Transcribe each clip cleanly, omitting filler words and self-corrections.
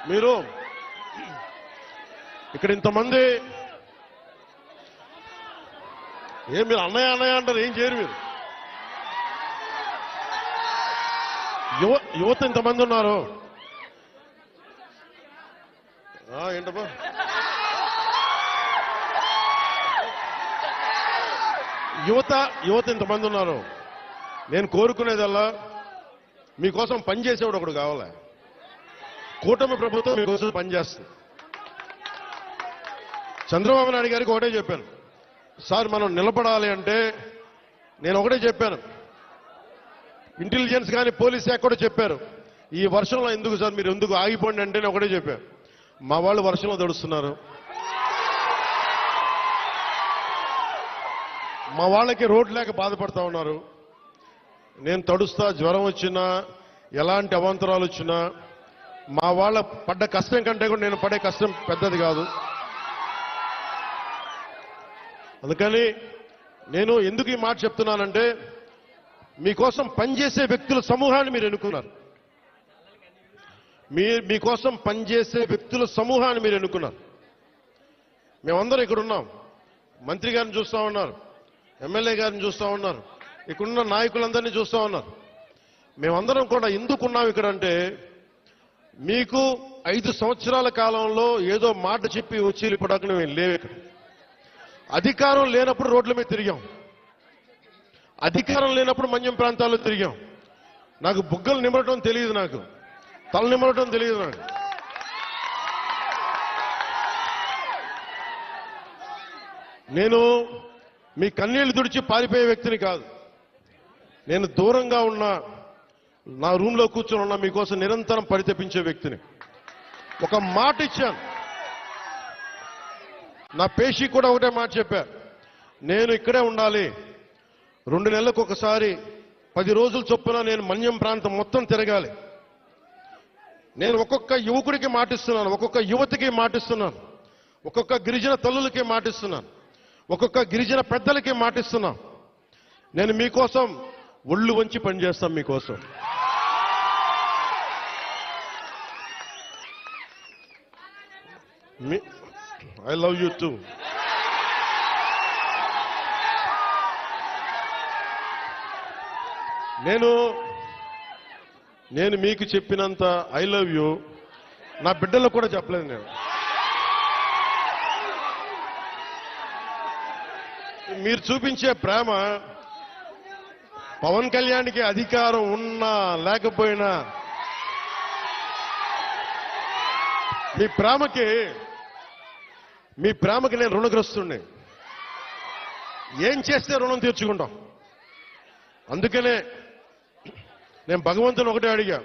మీరు ఇక్కడ ఇంతమంది మీరు అన్నయ్య అన్నయ్య అంటారు, ఏం చేయరు మీరు. యువత ఇంతమంది ఉన్నారు. ఏంటమ్మా యువత ఇంతమంది ఉన్నారు. నేను కోరుకునేదల్లా మీకోసం పనిచేసేవాడు ఒకడు కావాలి. కూటమి ప్రభుత్వం మీకోసం పనిచేస్తుంది. చంద్రబాబు నాయుడు గారికి ఒకటే చెప్పాను, సార్ మనం నిలబడాలి అంటే నేను ఒకటే చెప్పాను. ఇంటెలిజెన్స్ కానీ పోలీస్ శాఖ కూడా చెప్పారు, ఈ వర్షంలో ఎందుకు సార్ మీరు ఎందుకు ఆగిపోండి అంటే నేను ఒకటే చెప్పాను. మా వాళ్ళు వర్షంలో తడుస్తున్నారు, మా వాళ్ళకి రోడ్డు లేక బాధపడతా ఉన్నారు. నేను తడుస్తా, జ్వరం వచ్చినా ఎలాంటి అవాంతరాలు వచ్చినా మా వాళ్ళ పడ్డ కష్టం కంటే కూడా నేను పడే కష్టం పెద్దది కాదు. అందుకని నేను ఎందుకు ఈ మాట చెప్తున్నానంటే మీకోసం పనిచేసే వ్యక్తుల సమూహాన్ని మీరు ఎన్నుకున్నారు. మీకోసం పనిచేసే వ్యక్తుల సమూహాన్ని మీరు ఎన్నుకున్నారు. మేమందరం ఇక్కడ ఉన్నాం. మంత్రి గారిని చూస్తా ఉన్నారు, ఎమ్మెల్యే గారిని చూస్తా ఉన్నారు, ఇక్కడున్న నాయకులందరినీ చూస్తా ఉన్నారు. మేమందరం కూడా ఎందుకున్నాం ఇక్కడ అంటే మీకు 5 సంవత్సరాల కాలంలో ఏదో మాట చెప్పి వచ్చి వెళ్ళిపోవడానికి మేము లేవు. ఇక్కడ అధికారం లేనప్పుడు రోడ్ల మీద తిరిగాం, అధికారం లేనప్పుడు మన్యం ప్రాంతాల్లో తిరిగాం. నాకు బుగ్గలు నిమరటం తెలియదు, నాకు తల నిమరటం తెలియదు. నాకు నేను మీ కన్నీళ్లు తుడిచి పారిపోయే వ్యక్తిని కాదు. నేను దూరంగా ఉన్నా, నా రూమ్లో కూర్చొని ఉన్నా, మీకోసం నిరంతరం పరితపించే వ్యక్తిని. ఒక మాట ఇచ్చాను, నా పేషి కూడా ఒకటే మాట చెప్పారు, నేను ఇక్కడే ఉండాలి, 2 నెలలకు ఒకసారి 10 రోజుల చొప్పున నేను మన్యం ప్రాంతం మొత్తం తిరగాలి. నేను ఒక్కొక్క యువకుడికి మాటిస్తున్నాను, ఒక్కొక్క యువతికి మాటిస్తున్నాను, ఒక్కొక్క గిరిజన తల్లులకి మాటిస్తున్నాను, ఒక్కొక్క గిరిజన పెద్దలకి మాటిస్తున్నాను. నేను మీకోసం ఒళ్ళు వంచి పనిచేస్తాం. మీకోసం ఐ లవ్ యూ టూ. నేను మీకు చెప్పినంత ఐ లవ్ యూ నా బిడ్డలకు కూడా చెప్పలేదు. నేను మీరు చూపించే ప్రేమ పవన్ కళ్యాణ్కి అధికారం ఉన్నా లేకపోయినా మీ ప్రేమకి నేను రుణగ్రస్తుడిని. ఏం చేస్తే రుణం తీర్చుకుంటాం. అందుకనే నేను భగవంతుని ఒకటే అడిగా,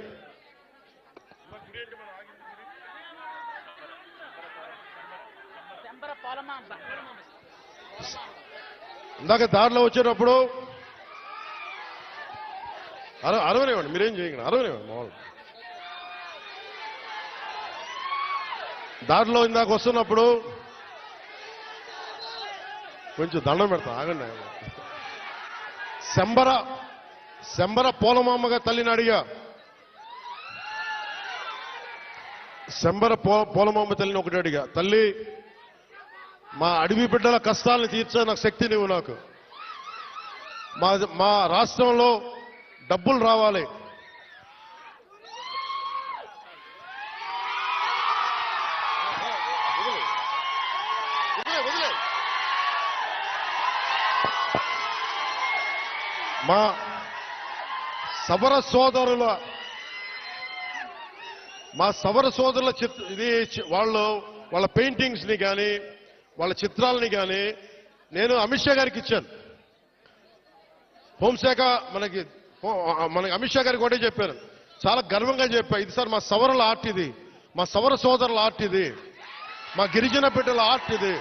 ఇందాక దారిలో వచ్చేటప్పుడు అరవనివ్వండి, మీరేం చేయకండి, అరవనివ్వండి. మామూలు దారిలో ఇందాక వస్తున్నప్పుడు కొంచెం దండం పెడతా, ఆగండి. శంబర పోలమామ్మగా తల్లిని అడిగా, శంబర పోలమామ్మ తల్లిని ఒకటి అడిగా, తల్లి మా అడవి బిడ్డల కష్టాలను తీర్చే నాకు శక్తి నీవు, నాకు మా రాష్ట్రంలో డబ్బులు రావాలి, మా సవర సోదరుల ఇది వాళ్ళ పెయింటింగ్స్ ని కానీ వాళ్ళ చిత్రాలని కానీ నేను అమిత్ షా గారికి ఇచ్చాను. హోంశాఖ మనకి అమిత్ షా గారికి ఒకటే చెప్పాను, చాలా గర్వంగా చెప్పా, ఇది సార్ మా సవరల ఆర్ట్, ఇది మా సవర సోదరుల ఆర్ట్, ఇది మా గిరిజన బిడ్డల ఆర్ట్, ఇది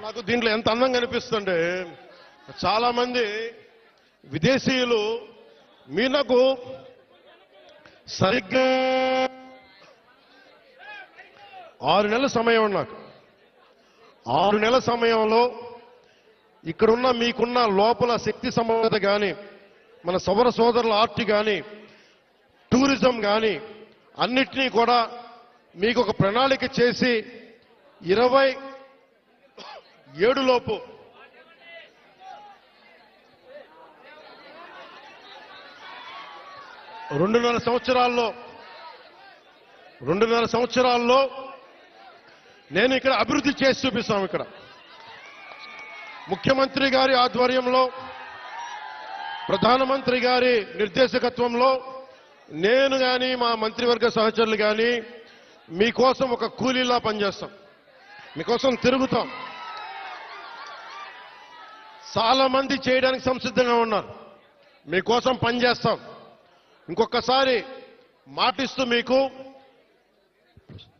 నాకు దీంట్లో ఎంత అందంగా అనిపిస్తుంటే, చాలా మంది విదేశీయులు నాకు సరిగ్గా 6 నెలల సమయం నాకు 6 నెలల సమయంలో ఇక్కడున్న మీకున్న లోపల శక్తి సమర్థత కానీ, మన సౌర సోదరుల ఆర్ట్ కానీ, టూరిజం కానీ అన్నిటినీ కూడా మీకు ఒక ప్రణాళిక చేసి 27 లోపు రెండున్నర సంవత్సరాల్లో నేను ఇక్కడ అభివృద్ధి చేసి చూపిస్తాం. ఇక్కడ ముఖ్యమంత్రి గారి ఆధ్వర్యంలో, ప్రధానమంత్రి గారి నిర్దేశకత్వంలో నేను కానీ మా మంత్రివర్గ సహచరులు కానీ మీకోసం ఒక కూలీలా పనిచేస్తాం, మీకోసం తిరుగుతాం. చాలా మంది చేయడానికి సంసిద్ధంగా ఉన్నారు, మీకోసం పనిచేస్తాం. ఇంకొకసారి మాటిస్తూ మీకు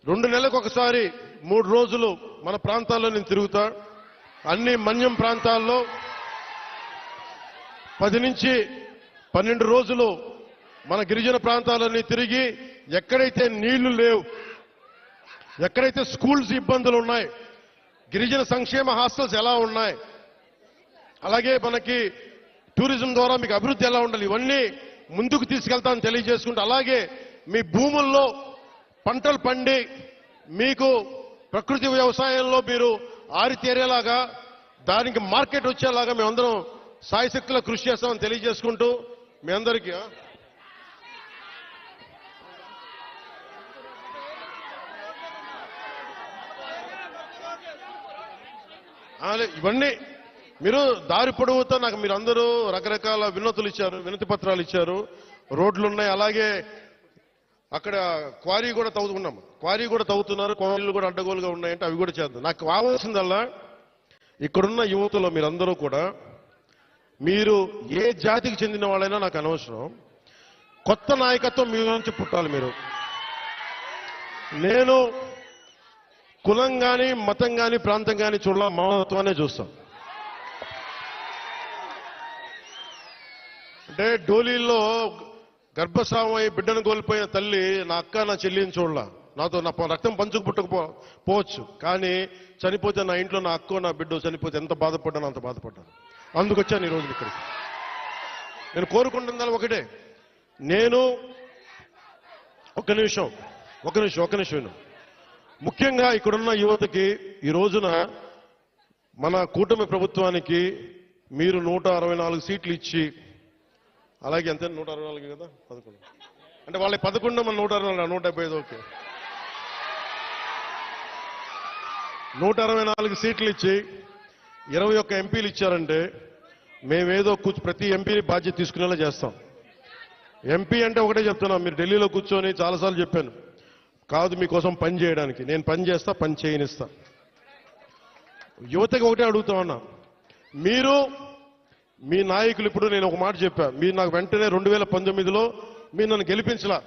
2 నెలలకు ఒకసారి 3 రోజులు మన ప్రాంతాల్లో నేను తిరుగుతా. అన్ని మన్యం ప్రాంతాల్లో 10 నుంచి 12 రోజులు మన గిరిజన ప్రాంతాలన్నీ తిరిగి ఎక్కడైతే నీళ్లు లేవు, ఎక్కడైతే స్కూల్స్ ఇబ్బందులు ఉన్నాయి, గిరిజన సంక్షేమ హాస్టల్స్ ఎలా ఉన్నాయి, అలాగే మనకి టూరిజం ద్వారా మీకు అభివృద్ధి ఎలా ఉండాలి, ఇవన్నీ ముందుకు తీసుకెళ్తామని తెలియజేసుకుంటూ, అలాగే మీ భూముల్లో పంటలు పండి మీకు ప్రకృతి వ్యవసాయంలో మీరు ఆరితేరేలాగా, దానికి మార్కెట్ వచ్చేలాగా మేమందరం సాయశక్తిలో కృషి చేస్తామని తెలియజేసుకుంటూ మీ అందరికీ ఇవన్నీ మీరు దారి పొడవుతో నాకు మీరు అందరూ రకరకాల వినతులు ఇచ్చారు, వినతి పత్రాలు ఇచ్చారు. రోడ్లు ఉన్నాయి, అలాగే అక్కడ క్వారీ కూడా తవ్వుతున్నాం, క్వారీ కూడా తవ్వుతున్నారు, క్వారీలు కూడా అడ్డగోలుగా ఉన్నాయంటే అవి కూడా చేద్దాం. నాకు కావాల్సిందల్లా ఇక్కడున్న యువతలో మీరందరూ కూడా, మీరు ఏ జాతికి చెందిన వాళ్ళైనా నాకు అనవసరం, కొత్త నాయకత్వం మీ నుంచి పుట్టాలి. నేను కులం కానీ, మతం కానీ, ప్రాంతం కానీ చూడాల, మానవత్వాన్ని చూస్తాం. అంటే డోలీల్లో గర్భస్రావం అయి బిడ్డను కోల్పోయిన తల్లి నా అక్క, నా చెల్లిని చూడలా, నాతో నా రక్తం పంచుకు పుట్టకపోవచ్చు, కానీ చనిపోతే నా ఇంట్లో నా అక్కో నా బిడ్డ చనిపోతే ఎంత బాధపడ్డానో అంత బాధపడ్డాను. అందుకొచ్చాను ఈ రోజు ఇక్కడికి. నేను కోరుకుంటున్నది ఒకటే, నేను ఒక నిమిషం ముఖ్యంగా ఇక్కడున్న యువతకి ఈ రోజున మన కూటమి ప్రభుత్వానికి మీరు 164 సీట్లు ఇచ్చి, అలాగే ఎంత 164 కదా 11 అంటే వాళ్ళ 11 మన 164 175 ఓకే 164 సీట్లు ఇచ్చి 21 ఎంపీలు ఇచ్చారంటే మేమేదో ప్రతి ఎంపీని బాధ్యత తీసుకునేలా చేస్తాం. ఎంపీ అంటే ఒకటే చెప్తున్నాం, మీరు ఢిల్లీలో కూర్చొని చాలాసార్లు చెప్పాను, కాదు మీకోసం పని చేయడానికి. నేను పని చేస్తా, పని చేయనిస్తా. యువతకి ఒకటే అడుగుతా ఉన్నా, మీరు మీ నాయకులు, ఇప్పుడు నేను ఒక మాట చెప్పా, మీరు నాకు వెంటనే 2019లో మీరు నన్ను గెలిపించలా,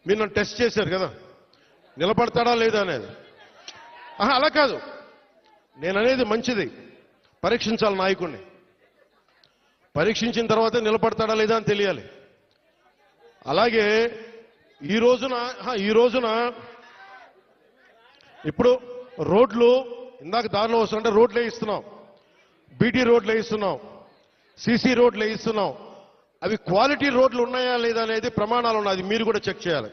మీరు నన్ను టెస్ట్ చేశారు కదా, నిలబడతాడా లేదా అనేది. అలా కాదు, నేను అనేది మంచిది, పరీక్షించాలి నాయకుడిని, పరీక్షించిన తర్వాత నిలబడతాడా లేదా అని తెలియాలి. అలాగే ఈ రోజున ఇప్పుడు రోడ్లు ఇందాక దారిలో వస్తుంటే రోడ్లు వేయిస్తున్నాం, బీటీ రోడ్లు వేయిస్తున్నాం, సీసీ రోడ్లు వేయిస్తున్నాం. అవి క్వాలిటీ రోడ్లు ఉన్నాయా లేదా అనేది ప్రమాణాలు ఉన్నాయి, అది మీరు కూడా చెక్ చేయాలి.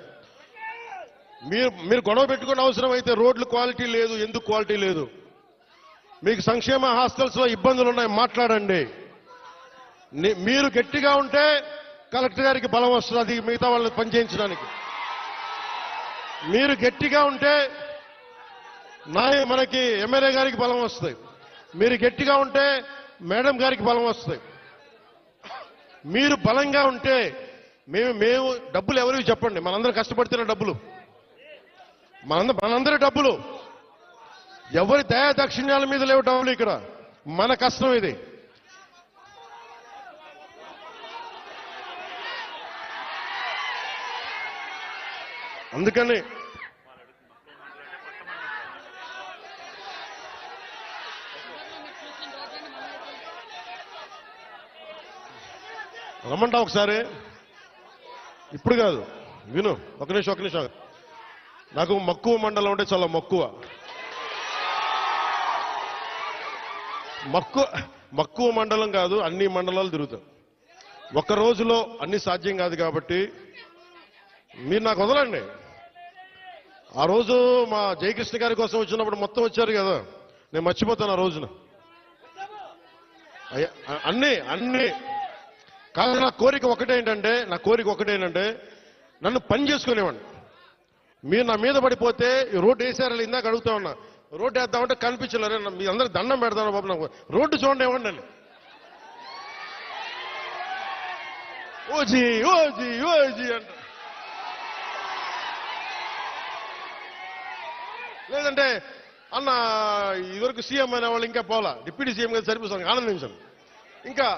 మీరు గొడవ పెట్టుకునే అవసరం అయితే రోడ్లు క్వాలిటీ లేదు, ఎందుకు క్వాలిటీ లేదు, మీకు సంక్షేమ హాస్టల్స్ లో ఇబ్బందులు ఉన్నాయి, మాట్లాడండి. మీరు గట్టిగా ఉంటే కలెక్టర్ గారికి బలం వస్తుంది, అది మిగతా వాళ్ళని పనిచేయించడానికి. మీరు గట్టిగా ఉంటే మనకి ఎమ్మెల్యే గారికి బలం వస్తుంది, మీరు గట్టిగా ఉంటే మేడం గారికి బలం వస్తుంది. మీరు బలంగా ఉంటే మేము డబ్బులు ఎవరికి చెప్పండి, మనందరం కష్టపడుతున్న డబ్బులు, మనందరి డబ్బులు, ఎవరి దయా దక్షిణ్యాల మీద లేవు డబ్బులు, ఇక్కడ మన కష్టం ఇది. అందుకని రమ్మంటా ఒకసారి, ఇప్పుడు కాదు, విను, ఒక నిమిషం. నాకు మక్కువ మండలం అంటే చాలా మక్కువ. మక్కువ మక్కువ మండలం కాదు, అన్ని మండలాలు తిరుగుతాం. ఒక్క రోజులో అన్ని సాధ్యం కాదు కాబట్టి మీరు నాకు వదలండి. ఆ రోజు మా జయకృష్ణ గారి కోసం వచ్చినప్పుడు మొత్తం వచ్చారు కదా, నేను మర్చిపోతాను ఆ రోజున. అన్ని కాదు. నా కోరిక ఒకటేంటంటే నన్ను పని చేసుకునేవాడిని. మీరు నా మీద పడిపోతే రోడ్డు వేసారని ఇందాక అడుగుతా ఉన్నా. రోడ్డు వేద్దామంటే కనిపించలేరు. మీ అందరికి దండం పెడతాను బాబు, నాకు రోడ్డు చూడండి ఇవ్వండి అని. ఓజీ ఓజీ ఓజీ అంట. లేదంటే అన్న ఇదివరకు సీఎం అయిన వాళ్ళు ఇంకా పోలా, డిప్యూటీ సీఎం గారు సరిపోతాను, ఆనందించాను. ఇంకా